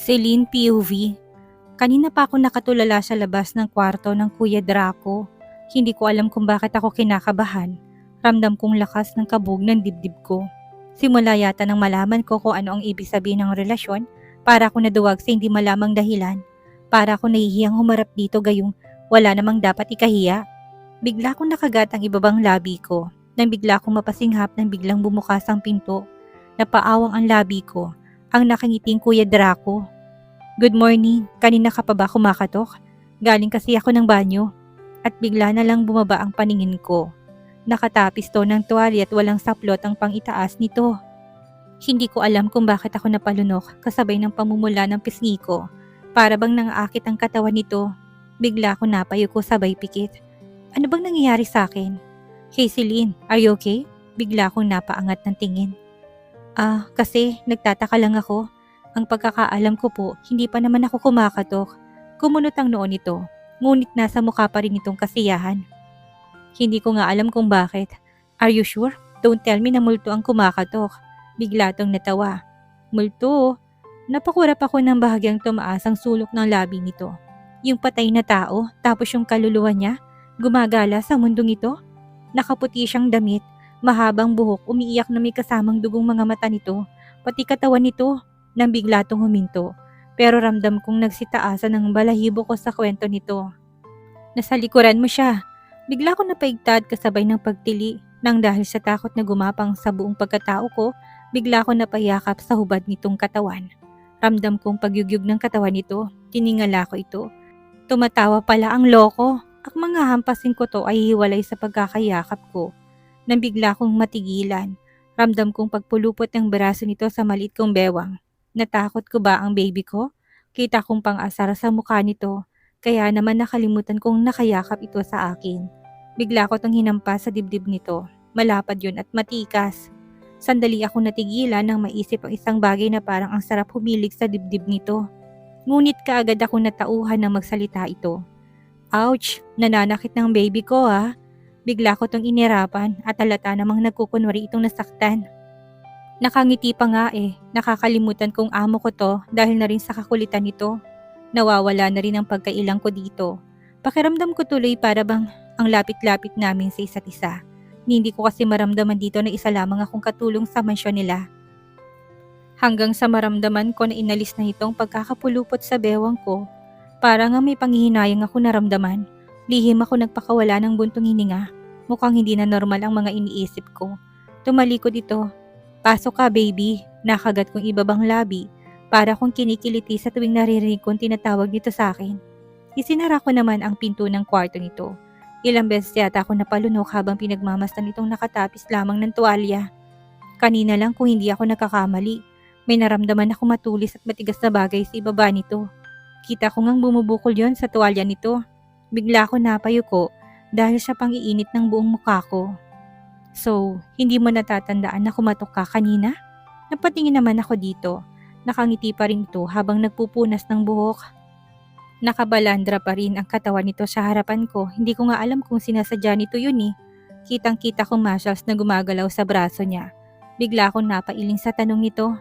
Celine POV. Kanina pa ako nakatulala sa labas ng kwarto ng Kuya Draco. Hindi ko alam kung bakit ako kinakabahan. Ramdam kong lakas ng kabog ng dibdib ko. Simula yata nang malaman ko kung ano ang ibig sabihin ng relasyon, para ako naduwag sa hindi malamang dahilan. Para ako nahihiyang humarap dito gayong wala namang dapat ikahiya. Bigla kong nakagat ang ibabang labi ko. Nang bigla kong mapasinghap nang biglang bumukas ang pinto. Napaawang ang labi ko. Ang nakangiting Kuya Draco. Good morning, kanina ka pa ba kumakatok? Galing kasi ako ng banyo. At bigla na lang bumaba ang paningin ko. Nakatapis to ng tuwalya at walang saplot ang pangitaas nito. Hindi ko alam kung bakit ako napalunok kasabay ng pamumula ng pisngi ko. Para bang nangaakit ang katawan nito. Bigla ko napayuko sabay pikit. Ano bang nangyayari sa akin? Hey Celine, are you okay? Bigla akong napaangat ng tingin. Kasi nagtataka lang ako. Ang pagkakaalam ko po, hindi pa naman ako kumakatok. Kumunot ang noon nito, ngunit nasa mukha pa rin itong kasiyahan. Hindi ko nga alam kung bakit. Are you sure? Don't tell me na multo ang kumakatok. Bigla tong natawa. Multo? Napakurap ako ng bahagyang tumaas ang sulok ng labi nito. Yung patay na tao, tapos yung kaluluwa niya, gumagala sa mundong ito. Nakaputi siyang damit, mahabang buhok, umiiyak na may kasamang dugong mga mata nito, pati katawan nito. Nang bigla tong huminto, pero ramdam kong nagsitaasan ng balahibo ko sa kwento nito. Nasa likuran mo siya. Bigla ko napaigtad kasabay ng pagtili nang dahil sa takot na gumapang sa buong pagkatao ko, bigla ko napayakap sa hubad nitong katawan. Ramdam kong pagyugyug ng katawan nito, tiningala ko ito. Tumatawa pala ang loko. Ang mga hampasin ko to ay hiwalay sa pagkakayakap ko. Nang bigla kong matigilan, ramdam kong pagpulupot ng braso nito sa maliit kong bewang. Natakot ko ba ang baby ko? Kita kong pang-asar sa mukha nito, kaya naman nakalimutan kong nakayakap ito sa akin. Bigla ko tong hinampas sa dibdib nito, malapad yun at matikas. Sandali ako natigilan nang maisip ang isang bagay na parang ang sarap humilig sa dibdib nito. Ngunit kaagad ako natauhan nang magsalita ito. Ouch! Nananakit ng baby ko ha. Bigla ko tong inirapan at halata namang nagkukunwari itong nasaktan. Nakangiti pa nga nakakalimutan kong amo ko to dahil na rin sa kakulitan nito. Nawawala na rin ang pagkailang ko dito. Pakiramdam ko tuloy para bang ang lapit-lapit namin sa isa't isa. Hindi ko kasi maramdaman dito na isa lamang akong katulong sa mansyon nila. Hanggang sa maramdaman ko na inalis na itong pagkakapulupot sa bewang ko. Para nga may panghihinayang ako naramdaman. Lihim ako nagpakawala ng buntong hininga. Mukhang hindi na normal ang mga iniisip ko. Tumalikod ito. Pasok ka baby, nakagat kong ibabang labi para kong kinikiliti sa tuwing naririnig kong tinatawag nito sa akin. Isinara ko naman ang pinto ng kwarto nito. Ilang beses yata ako napalunok habang pinagmamasdan itong nakatapis lamang ng tuwalya. Kanina lang kung hindi ako nakakamali, may naramdaman ako matulis at matigas na bagay sa ibaba nito. Kita ko ngang bumubukol yon sa tuwalya nito. Bigla ako napayuko dahil sa pang-iinit ng buong mukha ko. So, hindi mo natatandaan na kumatok ka kanina? Napatingin naman ako dito. Nakangiti pa rin ito habang nagpupunas ng buhok. Nakabalandra pa rin ang katawan nito sa harapan ko. Hindi ko nga alam kung sinasadya nito yun Kitang-kita kong muscles na gumagalaw sa braso niya. Bigla akong napailing sa tanong nito.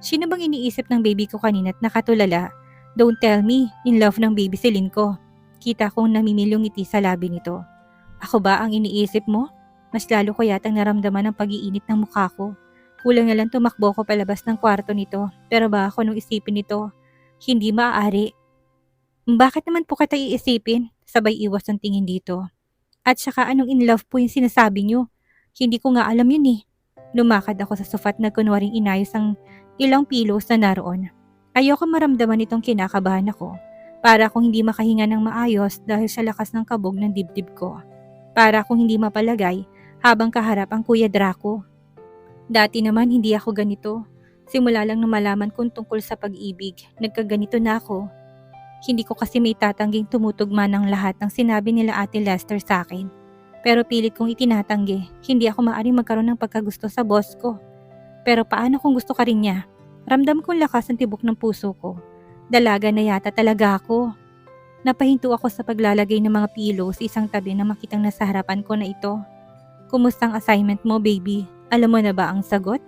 Sino bang iniisip ng baby ko kanina at nakatulala? Don't tell me, in love ng baby Celine ko. Kita kong namimilyong ngiti sa labi nito. Ako ba ang iniisip mo? Mas lalo ko yatang naramdaman ang pag-iinit ng mukha ko. Kulang na lang tumakbo ko palabas ng kwarto nito. Pero ba ako nung isipin nito? Hindi maaari. Bakit naman po kita iisipin? Sabay iwas ang tingin dito. At saka anong in love po yung sinasabi niyo? Hindi ko nga alam yun Lumakad ako sa sofa at nagkunwaring inayos ang ilang pilos na naroon. Ayoko maramdaman itong kinakabahan ako. Para akong hindi makahinga ng maayos dahil sa lakas ng kabog ng dibdib ko. Para akong hindi mapalagay habang kaharap ang Kuya Draco. Dati naman hindi ako ganito. Simula lang na malaman kong tungkol sa pag-ibig, nagkaganito na ako. Hindi ko kasi may tatangging tumutugma ng lahat ng sinabi nila Ate Lester sa akin. Pero pilit kong itinatanggi, hindi ako maaaring magkaroon ng pagkagusto sa boss ko. Pero paano kung gusto ka rin niya? Ramdam kong lakas ang tibok ng puso ko. Dalaga na yata talaga ako. Napahinto ako sa paglalagay ng mga pilo sa isang tabi na makitang nasa harapan ko na ito. Kumusta ang assignment mo, baby? Alam mo na ba ang sagot?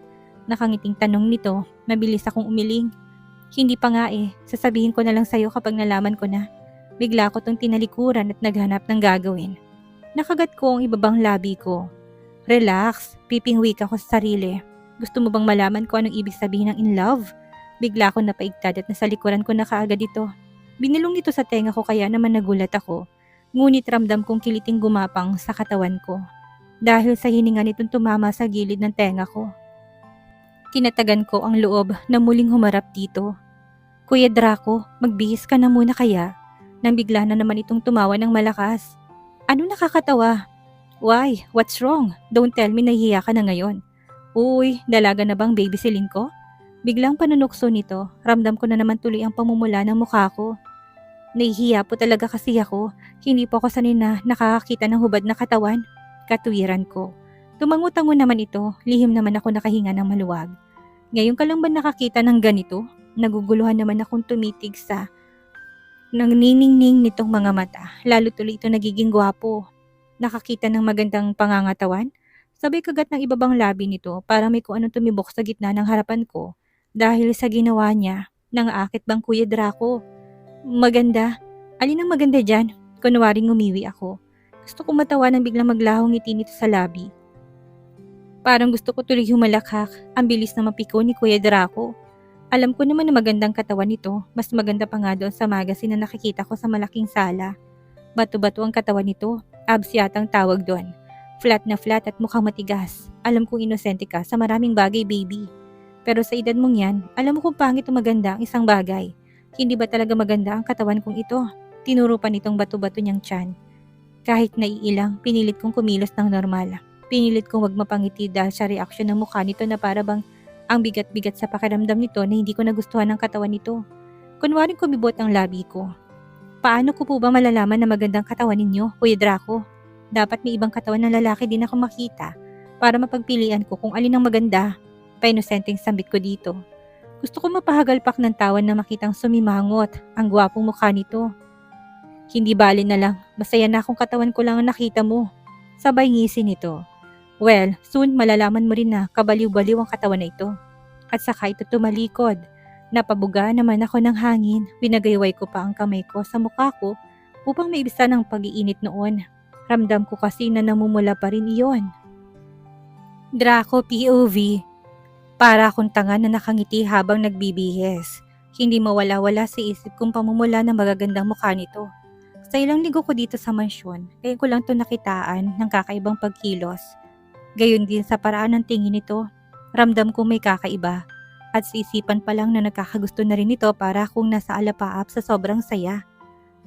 Nakangiting tanong nito, mabilis akong umiling. Hindi pa nga sasabihin ko na lang sa'yo kapag nalaman ko na. Bigla ko tong tinalikuran at naghanap ng gagawin. Nakagat ko ang ibabang labi ko. Relax, pipingwi ka ko sa sarili. Gusto mo bang malaman ko anong ibig sabihin ng in love? Bigla ko napaigtad at nasa likuran ko na kaagad ito. Binilong nito sa tenga ko kaya naman nagulat ako. Ngunit ramdam kong kiliting gumapang sa katawan ko. Dahil sa hininga nitong tumama sa gilid ng tenga ko. Tinatagan ko ang loob na muling humarap dito. Kuya Draco, magbihis ka na muna kaya? Nang bigla na naman itong tumawa ng malakas. Ano nakakatawa? Why? What's wrong? Don't tell me nahihiya ka na ngayon. Uy, dalaga na bang babysilin ko? Biglang panunukso nito, ramdam ko na naman tuloy ang pamumula ng mukha ko. Nahihiya po talaga kasi ako, hindi po ako sanay na nakakakita ng hubad na katawan. Katuwiran ko. Tumango-tango naman ito, lihim naman ako nakahinga ng maluwag. Ngayon ka lang ba nakakita ng ganito? Naguguluhan naman akong tumitig sa nangniningning nitong mga mata, lalo tuloy ito nagiging gwapo. Nakakita ng magandang pangangatawan? Sabay kagat ng ibabang labi nito para may kung anong tumibok sa gitna ng harapan ko dahil sa ginawa niya. Nangaakit bang Kuya Draco? Maganda? Alin ang maganda dyan? Kunwaring umiwi ako. Gusto kong matawa nang biglang maglahong ngiti nito sa labi. Parang gusto ko tuloy humalakhak. Ang bilis na mapiko ni Kuya Draco. Alam ko naman na magandang katawan nito. Mas maganda pa nga doon sa magazine na nakikita ko sa malaking sala. Bato-bato ang katawan nito. Abs yatang tawag doon. Flat na flat at mukhang matigas. Alam kong inosente ka sa maraming bagay, baby. Pero sa edad mong yan, alam mo kung pangit o maganda ang isang bagay. Hindi ba talaga maganda ang katawan kong ito? Tinuro pa nitong bato-bato niyang tiyan. Kahit naiilang, pinilit kong kumilos ng normal. Pinilit kong wag mapangiti dahil sa reaksyon ng mukha nito na para bang ang bigat-bigat sa pakiramdam nito na hindi ko nagustuhan ang katawan nito. Kunwaring kumibot ang labi ko. Paano ko po ba malalaman na magandang katawan ninyo, Kuya Draco? Dapat may ibang katawan ng lalaki din ako makita para mapagpilian ko kung alin ang maganda. Painosenteng sambit ko dito. Gusto ko mapahagalpak ng tawan na makitang sumimangot ang gwapong mukha nito. Hindi bali na lang, masaya na akong katawan ko lang ang nakita mo. Sabay ngisi nito. Well, soon malalaman mo rin na kabaliw-baliw ang katawan na ito. At saka ito tumalikod. Napabuga naman ako ng hangin, pinagayway ko pa ang kamay ko sa mukha ko upang maibsan ang pag-iinit noon. Ramdam ko kasi na namumula pa rin iyon. Draco POV. Para akong tanga na nakangiti habang nagbibihis. Hindi mawala-wala sa isip kong pamumula ng magagandang mukha nito. Sa ilang linggo ko dito sa mansyon, kaya ko lang ito nakitaan ng kakaibang pagkilos. Gayon din sa paraan ng tingin nito, ramdam ko may kakaiba. At sa isipan pa lang na nagkakagusto na rin ito para akong nasa alapaap sa sobrang saya.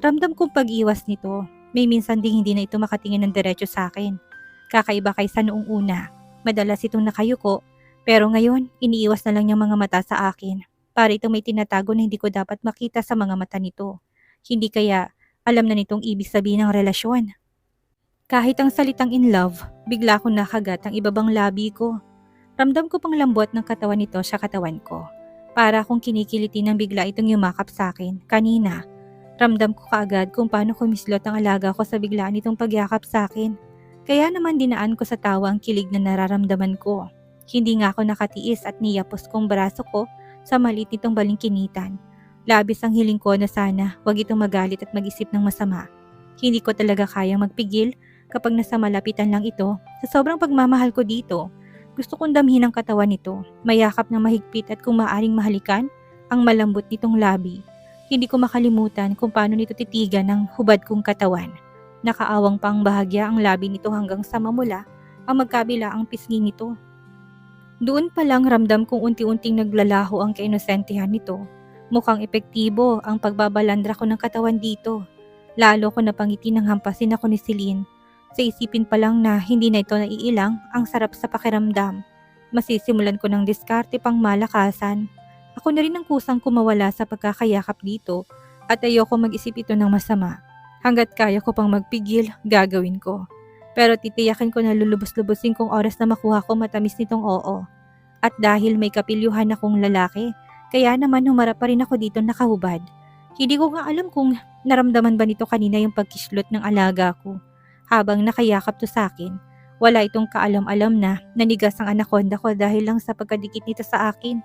Ramdam kong pag-iwas nito, may minsan ding hindi na ito makatingin ng diretso sa akin. Kakaiba kaysa noong una, madalas itong nakayuko, pero ngayon iniiwas na lang niyang mga mata sa akin. Para itong may tinatago na hindi ko dapat makita sa mga mata nito. Hindi kaya alam na nitong ibig sabihin ng relasyon. Kahit ang salitang in love, bigla akong nakagat ang ibabang labi ko. Ramdam ko pang lambot ng katawan nito sa katawan ko. Para akong kinikiliti nang bigla itong yumakap sa akin. Kanina, ramdam ko kaagad kung paano kumislot ang alaga ko sa biglaan nitong pagyakap sa akin. Kaya naman dinaan ko sa tawa ang kilig na nararamdaman ko. Hindi nga ako nakatiis at niyapos kong braso ko sa maliit nitong balingkinitan. Labis ang hiling ko na sana wag itong magalit at mag-isip ng masama. Hindi ko talaga kayang magpigil kapag nasa malapitan lang ito sa sobrang pagmamahal ko dito. Gusto kong damhin ang katawan nito, mayakap ng mahigpit at kung maaring mahalikan ang malambot nitong labi. Hindi ko makalimutan kung paano nito titigan ang hubad kong katawan. Nakaawang pang bahagya ang labi nito hanggang sa mamula ang magkabila ang pisngi nito. Doon pa lang ramdam kong unti-unting naglalaho ang kainosentehan nito. Mukhang epektibo ang pagbabalandra ko ng katawan dito. Lalo ko napangiti nang hampasin ako ni Celine. Sa isipin pa lang na hindi na ito naiilang, ang sarap sa pakiramdam. Masisimulan ko ng diskarte pang malakasan. Ako na rin ang kusang kumawala sa pagkakayakap dito at ayoko mag-isip ito ng masama. Hanggat kaya ko pang magpigil, gagawin ko. Pero titiyakin ko na lulubos-lubusin kong oras na makuha ko matamis nitong oo. At dahil may kapilyuhan akong lalaki, kaya naman humarap pa rin ako dito nakahubad. Hindi ko nga alam kung naramdaman ba nito kanina yung pagkislot ng alaga ko. Habang nakayakap to sa akin, wala itong kaalam-alam na nanigas ang anaconda ko dahil lang sa pagkadikit nito sa akin.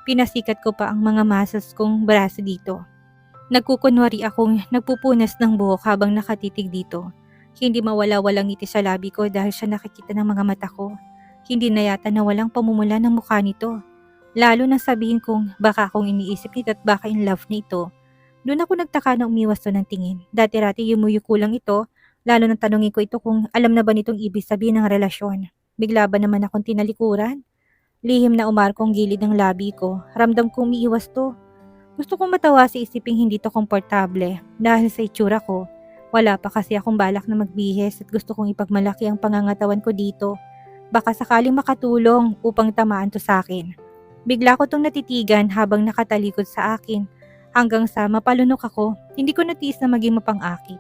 Pinasikat ko pa ang mga muscles kong braso dito. Nagkukunwari akong nagpupunas ng buhok habang nakatitig dito. Hindi mawala-walang ngiti sa labi ko dahil siya nakikita ng mga mata ko. Hindi na yata na walang pamumula ng mukha nito. Lalo na sabihin kong baka akong iniisip nito at baka in love na ito. Doon ako nagtaka na umiwas to ng tingin. Dati-rati yumuyuko lang ito, lalo nang tanongin ko ito kung alam na ba nitong ibig sabihin ng relasyon. Bigla ba naman akong tinalikuran? Lihim na umarkong gilid ng labi ko. Ramdam kong umiiwas to. Gusto kong matawa sa isiping hindi to komportable dahil sa itsura ko. Wala pa kasi akong balak na magbihis at gusto kong ipagmalaki ang pangangatawan ko dito. Baka sakaling makatulong upang tamaan to sa akin. Bigla ko tong natitigan habang nakatalikod sa akin. Hanggang sa mapalunok ako, hindi ko natiis na maging mapang-akit.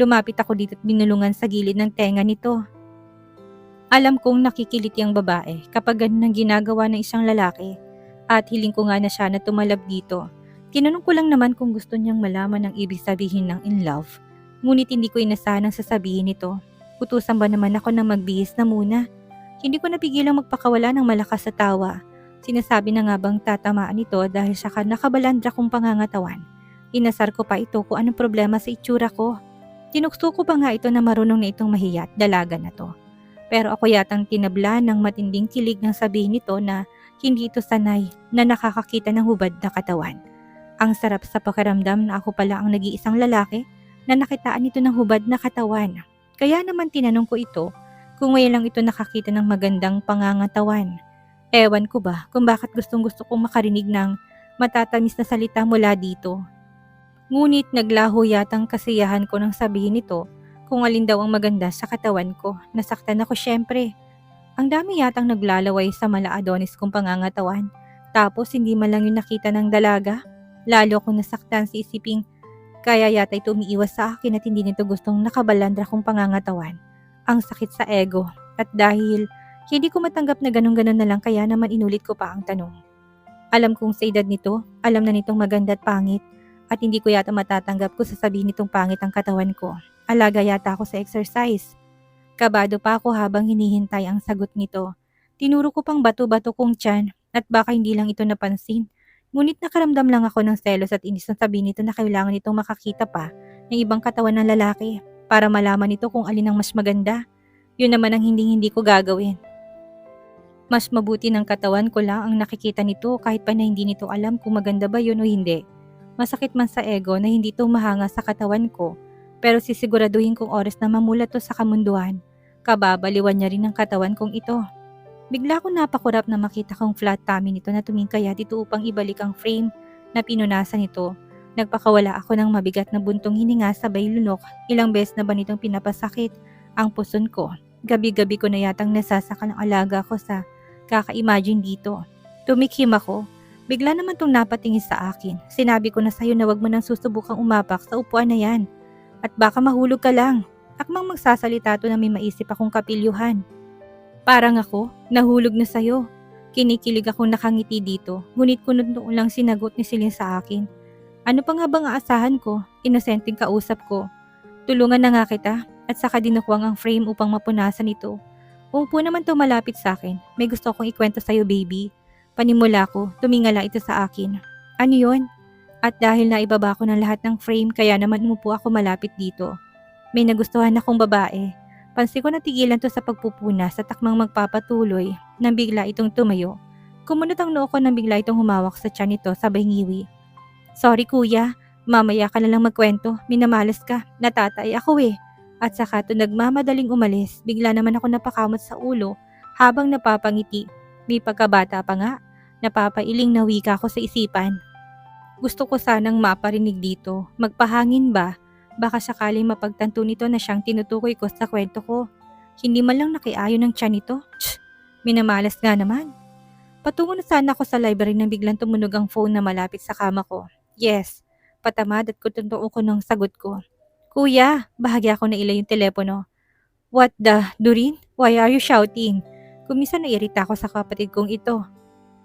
Lumapit ako dito at binulungan sa gilid ng tenga nito. Alam kong nakikiliti ang babae kapag ganun ang ginagawa ng isang lalaki at hiling ko nga na siya na tumalab dito. Tinanong ko lang naman kung gusto niyang malaman ang ibig sabihin ng in love. Ngunit hindi ko inasahan ang sasabihin nito. Utusan ba naman ako na magbihis na muna? Hindi ko napigilang magpakawala ng malakas sa tawa. Sinasabi na nga bang tatamaan ito dahil sa nakabalandra kong pangangatawan. Inasar ko pa ito kung anong problema sa itsura ko. Tinukso ko pa nga ito na marunong na itong mahiya at dalaga na to. Pero ako yatang tinabla ng matinding kilig ng sabihin nito na hindi ito sanay na nakakakita ng hubad na katawan. Ang sarap sa pakiramdam na ako pala ang nag-iisang lalaki na nakitaan ito ng hubad na katawan. Kaya naman tinanong ko ito kung ngayon lang ito nakakita ng magandang pangangatawan. Ewan ko ba kung bakit gustong gusto kong makarinig ng matatamis na salita mula dito. Ngunit naglaho yatang kasiyahan ko nang sabihin nito kung alin daw ang maganda sa katawan ko. Nasaktan ako syempre. Ang dami yatang naglalaway sa mala Adonis kong pangangatawan. Tapos hindi man lang yung nakita ng dalaga. Lalo akong nasaktan sa isiping kaya yata ito umiiwas sa akin at hindi nito gustong nakabalandra kong pangangatawan. Ang sakit sa ego at dahil hindi ko matanggap na ganun-ganun na lang kaya naman inulit ko pa ang tanong. Alam kong sa edad nito, alam na nitong maganda at pangit at hindi ko yata matatanggap kung sasabihin nitong pangit ang katawan ko. Alaga yata ako sa exercise. Kabado pa ako habang hinihintay ang sagot nito. Tinuro ko pang bato-bato kong tiyan at baka hindi lang ito napansin. Ngunit nakaramdam lang ako ng selos at inis na sabihin nito na kailangan nitong makakita pa ng ibang katawan ng lalaki para malaman nito kung alin ang mas maganda. Yun naman ang hindi ko gagawin. Mas mabuti ng katawan ko lang ang nakikita nito kahit pa na hindi nito alam kung maganda ba yun o hindi. Masakit man sa ego na hindi ito mahanga sa katawan ko, pero sisiguraduhin kong oras na mamulat to sa kamunduhan. Kababaliwan niya rin ang katawan kong ito. Bigla akong napakurap na makita kong flat tummy nito na tumingkaya dito upang ibalik ang frame na pinunasan nito. Nagpakawala ako ng mabigat na buntong hininga sabay lunok. Ilang beses na ba nitong pinapasakit ang puson ko. Gabi-gabi ko na yatang nasasakal ang alaga ko sa kaka-imagine dito. Tumikhim ako. Bigla naman tong napatingin sa akin. Sinabi ko na sa'yo na wag mo nang susubukang umapak sa upuan na yan. At baka mahulog ka lang. Akmang magsasalita to na may maisip akong kapilyuhan. Parang ako, nahulog na sa'yo. Kinikilig akong nakangiti dito, ngunit kunod noon lang sinagot ni Celine sa akin. Ano pa nga bang aasahan ko? Inosenteng kausap ko. Tulungan na nga kita at saka dinukwang ang frame upang mapunasan ito. Umupo naman to malapit sa akin. May gusto akong ikwento sa'yo, baby. Panimula ko, tumingala ito sa akin. Ano yon? At dahil naibaba ko ng lahat ng frame kaya naman umupo ako malapit dito. May nagustuhan akong babae. Pansin ko natigilan to sa pagpupuna sa takmang magpapatuloy nang bigla itong tumayo. Kumunot ang noo ko nang bigla itong humawak sa tiyan nito sabay ngiwi. Sorry kuya, mamaya ka na lang magkwento, minamalas ka, natatay ako eh. At saka to nagmamadaling umalis, bigla naman ako napakamot sa ulo habang napapangiti. May pagkabata pa nga, napapailing na wika ko sa isipan. Gusto ko sanang maparinig dito, magpahangin ba? Baka sakaling mapagtanto nito na siyang tinutukoy ko sa kwento ko. Hindi man lang nakiayon ng tiyan nito. Minamalas nga naman. Patungo na sana ako sa library nang biglang tumunog ang phone na malapit sa kama ko. Yes, patamad at kutuntuon ko ng sagot ko. Kuya, bahagya ako na ilay yung telepono. What the, Durin? Why are you shouting? Kuminsan nairita ako sa kapatid kong ito.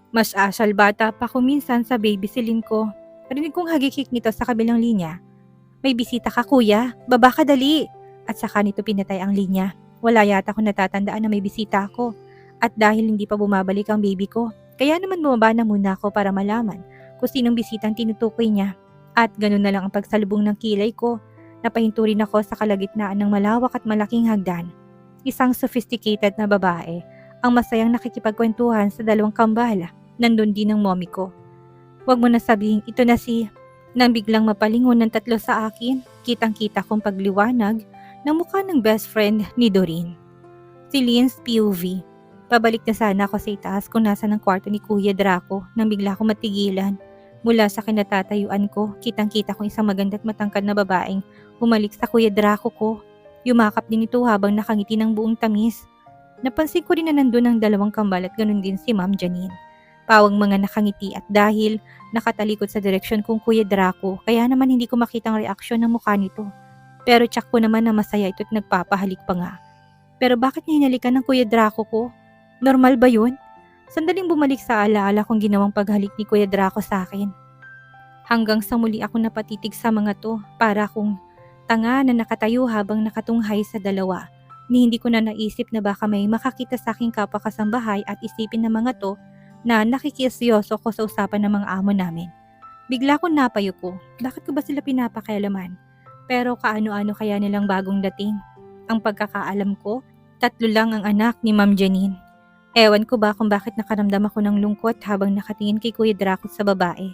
Mas asal bata pa kuminsan sa babysilin ko. Rinig kong hagikik nito sa kabilang linya. May bisita ka kuya, baba ka dali. At saka nito pinatay ang linya. Wala yata akong natatandaan na may bisita ako. At dahil hindi pa bumabalik ang baby ko, Kaya naman bumaba na muna ako para malaman kung sinong bisitang tinutukoy niya. At ganun na lang ang pagsalubong ng kilay ko. Napahinto rin ako sa kalagitnaan ng malawak at malaking hagdan. Isang sophisticated na babae ang masayang nakikipagkwentuhan sa dalawang kambal. Nandun din ang mommy ko. Huwag mo na sabihin ito na si... Nang biglang mapalingon ng tatlo sa akin, kitang-kita kong pagliwanag ng mukha ng best friend ni Doreen. Si Lynn's POV. Pabalik na sana ako sa itaas kung nasa ng kwarto ni Kuya Draco nang bigla akong matigilan. Mula sa kinatatayuan ko, kitang-kita kong isang maganda at matangkad na babaeng humalik sa Kuya Draco ko. Yumakap din ito habang nakangiti ng buong tamis. Napansin ko rin na nandun ang dalawang kambal at ganun din si Ma'am Janine. Pawang mga nakangiti at dahil nakatalikod sa direksyon kong Kuya Draco, kaya naman hindi ko makitang reaksyon ng mukha nito. Pero tsak ko naman na masaya ito at nagpapahalik pa nga. Pero bakit niya hinalikan ng Kuya Draco ko? Normal ba yun? Sandaling bumalik sa alaala kong ginawang paghalik ni Kuya Draco sa akin. Hanggang sa muli ako napatitig sa mga to para akong tanga na nakatayo habang nakatunghay sa dalawa. Ni hindi ko na naisip na baka may makakita sa aking kapwa kasambahay at isipin ng mga to na nakikisyoso ko sa usapan ng mga amo namin. Bigla akong napayuko. Bakit ko ba sila pinapakialaman? Pero kaano-ano kaya nilang bagong dating? Ang pagkakaalam ko, 3 lang ang anak ni Ma'am Janine. Ewan ko ba kung bakit nakaramdam ako ng lungkot habang nakatingin kay Kuya Draco sa babae.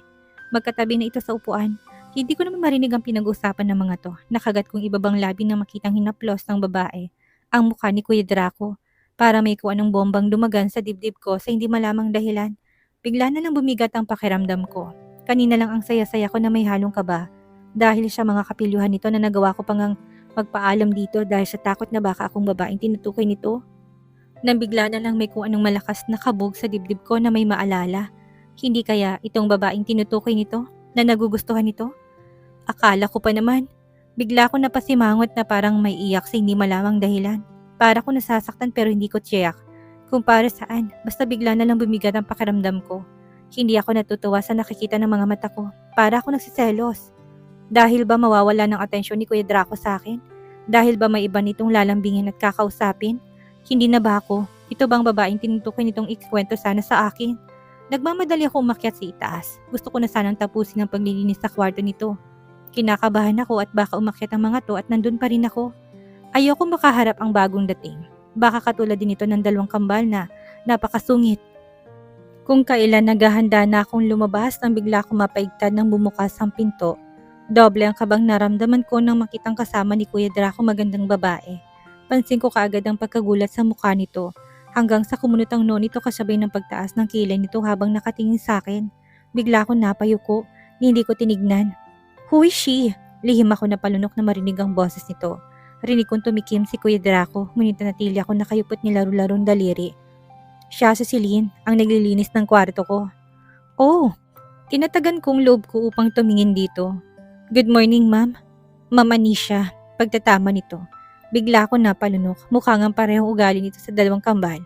Magkatabi na ito sa upuan. Hindi ko naman marinig ang pinag-usapan ng mga to. Nakagat kong ibabang labi na makitang hinaplos ng babae ang mukha ni Kuya Draco. Para may kuha ng bombang dumagan sa dibdib ko sa hindi malamang dahilan. Bigla na lang bumigat ang pakiramdam ko. Kanina lang ang saya-saya ko na may halong kaba. Dahil sa mga kapilyuhan nito na nagawa ko pang magpaalam dito dahil sa takot na baka akong babaeng tinutukoy nito. Nang bigla na lang may kung anong malakas na kabog sa dibdib ko na may maalala. Hindi kaya itong babaeng tinutukoy nito na nagugustuhan nito? Akala ko pa naman. Bigla ko napasimangot na parang may iyak sa hindi malamang dahilan. Para ko nasasaktan pero hindi ko tiyak. Kung para saan, basta bigla na lang bumigat ang pakiramdam ko. Hindi ako natutuwa sa nakikita ng mga mata ko. Para ako nagsiselos. Dahil ba mawawala ng atensyon ni Kuya Draco sa akin? Dahil ba may iba nitong lalambingin at kakausapin? Hindi na ba ako? Ito bang babaeng tinutukoy nitong ikikwento sana sa akin? Nagmamadali ako umakyat sa itaas. Gusto ko na sanang tapusin ang paglilinis sa kwarto nito. Kinakabahan ako at baka umakyat ang mga to at nandun pa rin ako. Ayoko makaharap ang bagong dating. Baka katulad din ito ng 2 kambal na napakasungit. Kung kailan naghahanda na akong lumabas nang bigla akong mapaigtad ng bumukas ang pinto, doble ang kabang naramdaman ko nang makitang kasama ni Kuya Draco magandang babae. Pansin ko kaagad ang pagkagulat sa mukha nito hanggang sa kumunot ang noo nito kasabay ng pagtaas ng kilay nito habang nakatingin sa akin. Bigla akong napayuko, hindi ko tinignan. Who is she? Lihim ako na palunok na marinig ang boses nito. Rinig kong tumikim si Kuya Draco, ngunit natili ako nakayupot ni laro-larong daliri. Siya si Celine, ang naglilinis ng kwarto ko. Oh, tinatagan kong loob ko upang tumingin dito. Good morning, ma'am. Ma'am Anisha, pagtatama nito. Bigla ako napalunok, mukhang ang parehong ugali nito sa 2 kambal.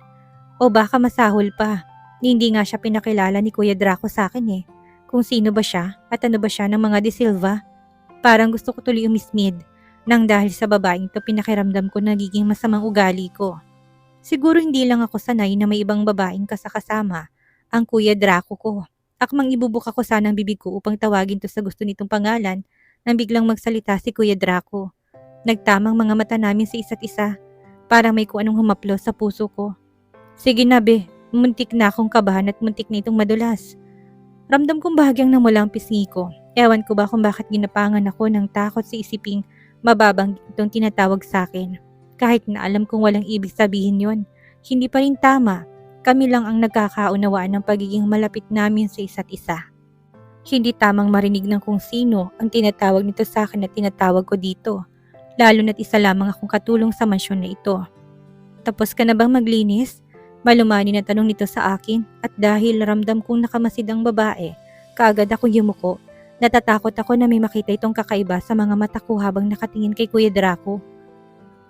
O baka masahol pa. Hindi nga siya pinakilala ni Kuya Draco sa akin eh. Kung sino ba siya at ano ba siya ng mga De Silva. Parang gusto ko tuloy umismid. Nang dahil sa babaeng ito pinakiramdam ko nagiging masamang ugali ko. Siguro hindi lang ako sanay na may ibang babaeng kasakasama, ang Kuya Draco ko. Akmang ibubuka ko sana ang bibig ko upang tawagin to sa gusto nitong pangalan nang biglang magsalita si Kuya Draco. Nagtamang mga mata namin sa isa't isa, parang may kung anong humaplos sa puso ko. Sige na be, muntik na akong kabahan at muntik na itong madulas. Ramdam kong bahagyang namula ang pisngi ko. Ewan ko ba kung bakit ginapangan ako ng takot sa isiping mababang itong tinatawag sa akin. Kahit na alam kong walang ibig sabihin yon, hindi pa rin tama. Kami lang ang nagkakaunawaan ng pagiging malapit namin sa isa't isa. Hindi tamang marinig ng kung sino ang tinatawag nito sa akin at tinatawag ko dito. Lalo na't isa lamang akong katulong sa mansyon na ito. Tapos ka na bang maglinis? Malumani na tanong nito sa akin at dahil ramdam kong nakamasid ang babae, kaagad akong yumuko. Natatakot ako na may makita itong kakaiba sa mga mata ko habang nakatingin kay Kuya Draco.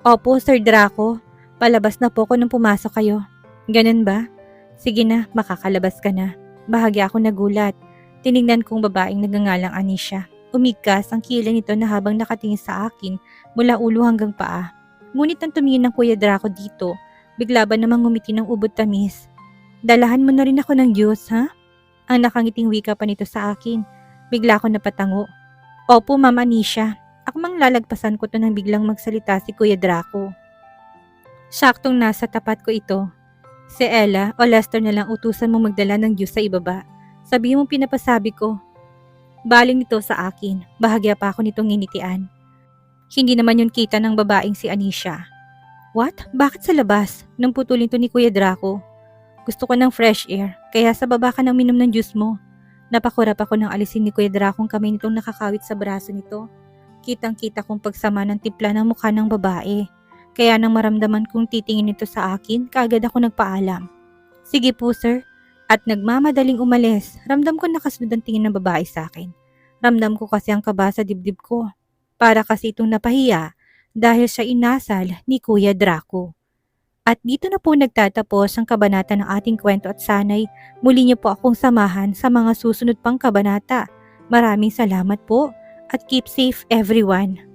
Opo, Sir Draco. Palabas na po ko nung pumasok kayo. Ganun ba? Sige na, makakalabas ka na. Bahagya ako nagulat. Tinignan kong babaeng nagangalang Anisha. Umigkas ang kilay nito na habang nakatingin sa akin mula ulo hanggang paa. Ngunit nang tumingin ng Kuya Draco dito, bigla ba namang ngumiti ng ubod tamis. Dalahan mo na rin ako ng Diyos, ha? Ang nakangiting wika pa nito sa akin. Bigla ako napatango. Opo, Ma'am Anisha. Ako mang lalagpasan ko to nang biglang magsalita si Kuya Draco. Saktong nasa tapat ko ito. Si Ella o Lester na lang utusan mo magdala ng Diyos sa ibaba. Sabihin mo pinapasabi ko. Baling nito sa akin. Bahagya pa ako nitong nginitian. Hindi naman yun kita ng babaeng si Anisha. What? Bakit sa labas? Nang putulin to ni Kuya Draco. Gusto ko ng fresh air, kaya sa baba ka nang minom ng juice mo. Napakurap ako nang alisin ni Kuya Draco ang kamay nitong nakakawit sa braso nito. Kitang-kita kong pagsama ng timpla ng mukha ng babae. Kaya nang maramdaman kong titingin ito sa akin, kaagad ako nagpaalam. Sige po sir. At nagmamadaling umalis, ramdam ko nakasunod ang tingin ng babae sa akin. Ramdam ko kasi ang kaba sa dibdib ko. Para kasi itong napahiya dahil siya inasal ni Kuya Draco. At dito na po nagtatapos ang kabanata ng ating kwento at sanay muli niyo po akong samahan sa mga susunod pang kabanata. Maraming salamat po at keep safe everyone.